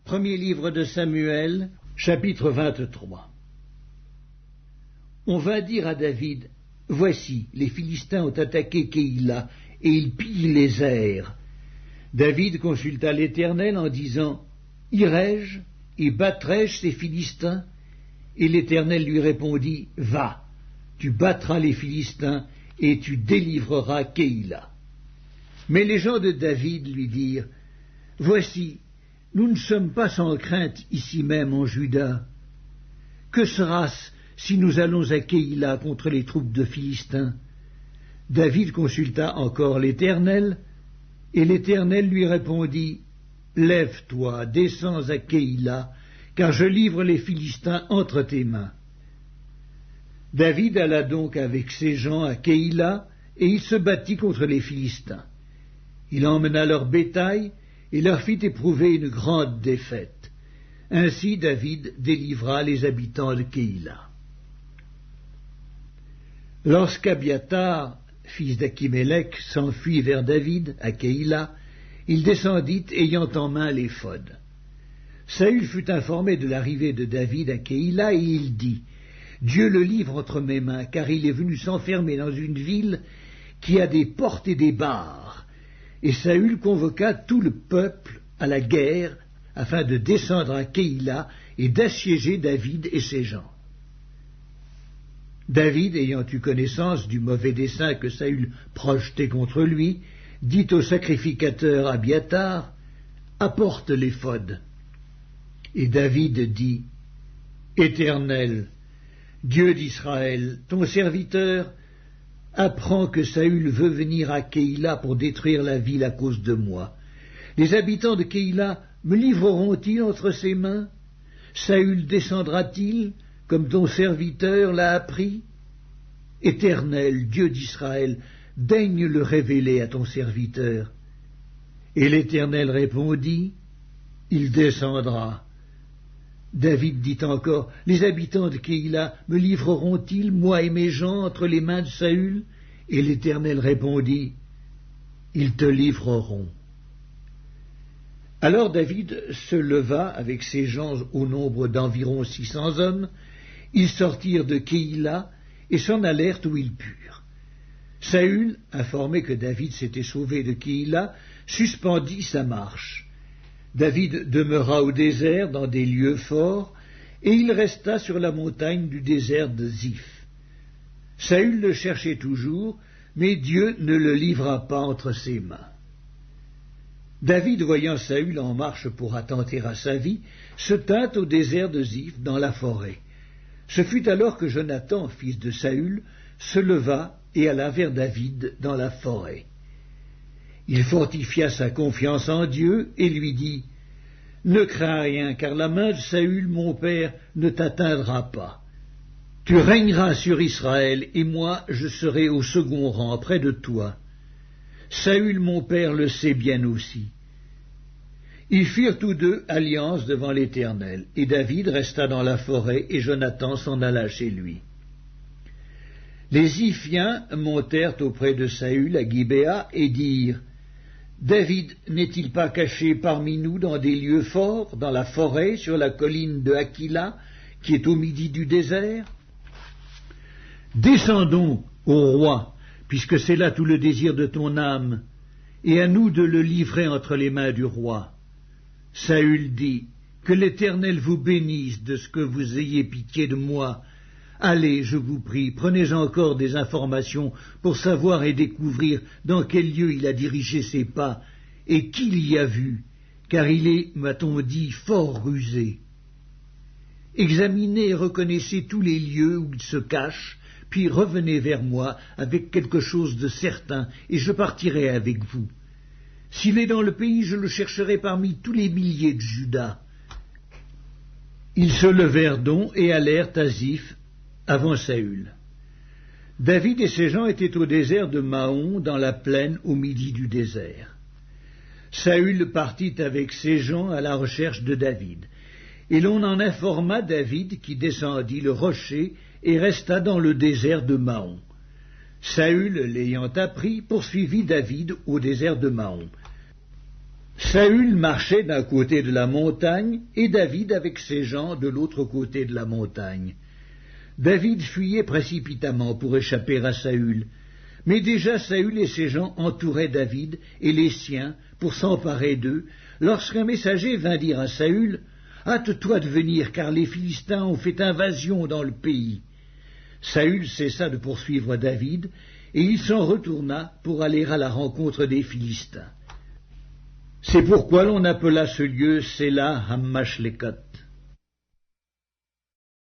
Premier livre de Samuel, chapitre 23. On vint dire à David, « Voici, les Philistins ont attaqué Keïla, et ils pillent les airs. » David consulta l'Éternel en disant, « Irai-je et battrai-je ces Philistins ?» Et l'Éternel lui répondit, « Va, tu battras les Philistins, et tu délivreras Keïla. » Mais les gens de David lui dirent, « Voici, nous ne sommes pas sans crainte ici même en Juda. Que sera-ce si nous allons à Keïla contre les troupes de Philistins ?» David consulta encore l'Éternel, et l'Éternel lui répondit, « Lève-toi, descends à Keïla, car je livre les Philistins entre tes mains. » David alla donc avec ses gens à Keïla, et il se battit contre les Philistins. Il emmena leur bétail, et leur fit éprouver une grande défaite. Ainsi David délivra les habitants de Keïla. Lorsqu'Abiathar, fils d'Achimélec, s'enfuit vers David à Keïla, il descendit ayant en main l'éphod. Saül fut informé de l'arrivée de David à Keïla, et il dit, « Dieu le livre entre mes mains, car il est venu s'enfermer dans une ville qui a des portes et des barres. » Et Saül convoqua tout le peuple à la guerre, afin de descendre à Keïla et d'assiéger David et ses gens. David, ayant eu connaissance du mauvais dessein que Saül projetait contre lui, dit au sacrificateur Abiathar, « Apporte l'éphod. » Et David dit, « Éternel, Dieu d'Israël, ton serviteur, apprend que Saül veut venir à Keïla pour détruire la ville à cause de moi. Les habitants de Keïla me livreront-ils entre ses mains? Saül descendra-t-il, comme ton serviteur l'a appris? Éternel, Dieu d'Israël, daigne le révéler à ton serviteur. » Et l'Éternel répondit, « Il descendra. » David dit encore, « Les habitants de Keïla me livreront-ils, moi et mes gens, entre les mains de Saül ?» Et l'Éternel répondit, « Ils te livreront. » Alors David se leva avec ses gens au nombre d'environ 600 hommes. Ils sortirent de Keïla et s'en allèrent où ils purent. Saül, informé que David s'était sauvé de Keïla, suspendit sa marche. David demeura au désert dans des lieux forts, et il resta sur la montagne du désert de Ziph. Saül le cherchait toujours, mais Dieu ne le livra pas entre ses mains. David, voyant Saül en marche pour attenter à sa vie, se tint au désert de Ziph dans la forêt. Ce fut alors que Jonathan, fils de Saül, se leva et alla vers David dans la forêt. Il fortifia sa confiance en Dieu et lui dit, « Ne crains rien, car la main de Saül, mon père, ne t'atteindra pas. Tu régneras sur Israël, et moi je serai au second rang près de toi. Saül, mon père, le sait bien aussi. » Ils firent tous deux alliance devant l'Éternel, et David resta dans la forêt, et Jonathan s'en alla chez lui. Les Ziphiens montèrent auprès de Saül à Gibéa et dirent, « David n'est-il pas caché parmi nous dans des lieux forts, dans la forêt, sur la colline de Hakila, qui est au midi du désert? Descendons au roi, puisque c'est là tout le désir de ton âme, et à nous de le livrer entre les mains du roi. » Saül dit, « Que l'Éternel vous bénisse de ce que vous ayez pitié de moi. Allez, je vous prie, prenez encore des informations pour savoir et découvrir dans quel lieu il a dirigé ses pas et qui l'y a vu, car il est, m'a-t-on dit, fort rusé. Examinez et reconnaissez tous les lieux où il se cache, puis revenez vers moi avec quelque chose de certain, et je partirai avec vous. S'il est dans le pays, je le chercherai parmi tous les milliers de Juda. » Ils se levèrent donc et allèrent à Ziph, avant Saül. David et ses gens étaient au désert de Maon, dans la plaine au midi du désert. Saül partit avec ses gens à la recherche de David, et l'on en informa David qui descendit le rocher et resta dans le désert de Maon. Saül, l'ayant appris, poursuivit David au désert de Maon. Saül marchait d'un côté de la montagne et David avec ses gens de l'autre côté de la montagne. David fuyait précipitamment pour échapper à Saül, mais déjà Saül et ses gens entouraient David et les siens pour s'emparer d'eux, lorsqu'un messager vint dire à Saül « Hâte-toi de venir, car les Philistins ont fait invasion dans le pays. » Saül cessa de poursuivre David, et il s'en retourna pour aller à la rencontre des Philistins. C'est pourquoi l'on appela ce lieu Séla Hammashlékot.